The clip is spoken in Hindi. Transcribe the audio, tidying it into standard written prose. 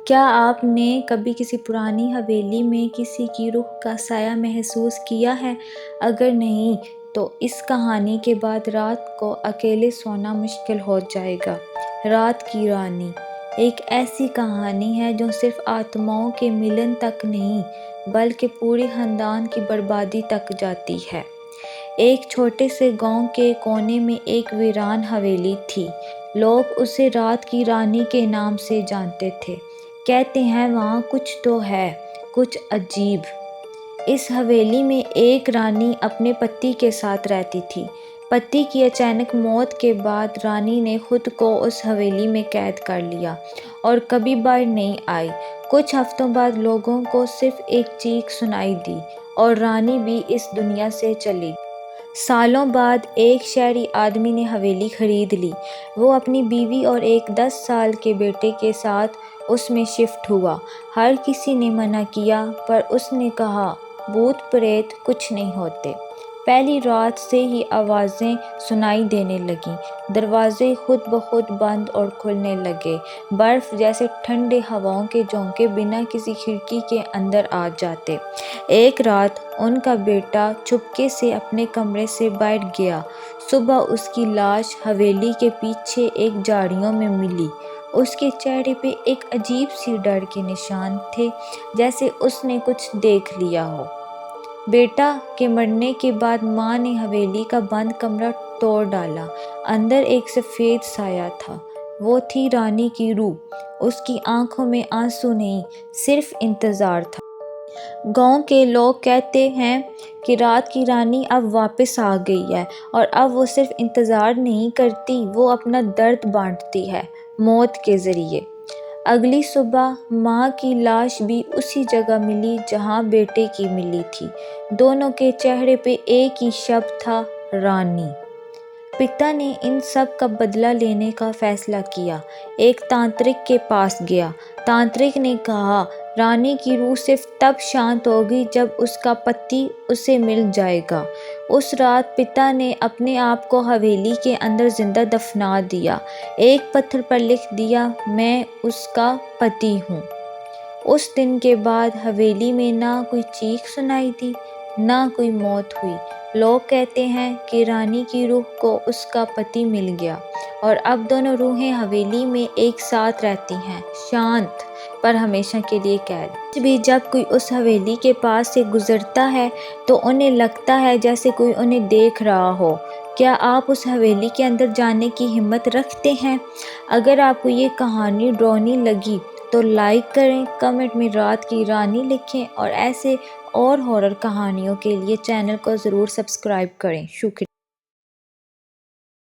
क्या आपने कभी किसी पुरानी हवेली में किसी की रूह का साया महसूस किया है? अगर नहीं, तो इस कहानी के बाद रात को अकेले सोना मुश्किल हो जाएगा। रात की रानी एक ऐसी कहानी है जो सिर्फ आत्माओं के मिलन तक नहीं, बल्कि पूरे खानदान की बर्बादी तक जाती है। एक छोटे से गांव के कोने में एक वीरान हवेली थी। लोग उसे रात की रानी के नाम से जानते थे। कहते हैं वहाँ कुछ तो है, कुछ अजीब। इस हवेली में एक रानी अपने पति के साथ रहती थी। पति की अचानक मौत के बाद रानी ने खुद को उस हवेली में कैद कर लिया और कभी बाहर नहीं आई। कुछ हफ्तों बाद लोगों को सिर्फ एक चीख सुनाई दी और रानी भी इस दुनिया से चली। सालों बाद एक शहरी आदमी ने हवेली खरीद ली। वो अपनी बीवी और एक 10 साल के बेटे के साथ उसमें शिफ्ट हुआ। हर किसी ने मना किया, पर उसने कहा भूत प्रेत कुछ नहीं होते। पहली रात से ही आवाज़ें सुनाई देने लगीं। दरवाजे खुद ब खुद बंद और खुलने लगे। बर्फ़ जैसे ठंडे हवाओं के झोंके बिना किसी खिड़की के अंदर आ जाते। एक रात उनका बेटा चुपके से अपने कमरे से बाहर गया। सुबह उसकी लाश हवेली के पीछे एक झाड़ियों में मिली। उसके चेहरे पे एक अजीब सी डर के निशान थे, जैसे उसने कुछ देख लिया हो। बेटा के मरने के बाद माँ ने हवेली का बंद कमरा तोड़ डाला। अंदर एक सफ़ेद साया था। वो थी रानी की रूह। उसकी आंखों में आंसू नहीं, सिर्फ इंतज़ार था। गांव के लोग कहते हैं कि रात की रानी अब वापस आ गई है और अब वो सिर्फ इंतज़ार नहीं करती, वो अपना दर्द बांटती है मौत के ज़रिए। अगली सुबह माँ की लाश भी उसी जगह मिली जहाँ बेटे की मिली थी। दोनों के चेहरे पे एक ही शब्द था, रानी। पिता ने इन सब का बदला लेने का फैसला किया। एक तांत्रिक के पास गया। तांत्रिक ने कहा रानी की रूह सिर्फ तब शांत होगी जब उसका पति उसे मिल जाएगा। उस रात पिता ने अपने आप को हवेली के अंदर जिंदा दफना दिया। एक पत्थर पर लिख दिया, मैं उसका पति हूँ। उस दिन के बाद हवेली में ना कोई चीख सुनाई दी, ना कोई मौत हुई। लोग कहते हैं कि रानी की रूह को उसका पति मिल गया और अब दोनों रूहें हवेली में एक साथ रहती हैं, शांत पर हमेशा के लिए कैद। आज भी जब कोई उस हवेली के पास से गुजरता है तो उन्हें लगता है जैसे कोई उन्हें देख रहा हो। क्या आप उस हवेली के अंदर जाने की हिम्मत रखते हैं? अगर आपको ये कहानी डरावनी लगी तो लाइक करें, कमेंट में रात की रानी लिखें और ऐसे और हॉरर कहानियों के लिए चैनल को ज़रूर सब्सक्राइब करें। शुक्रिया।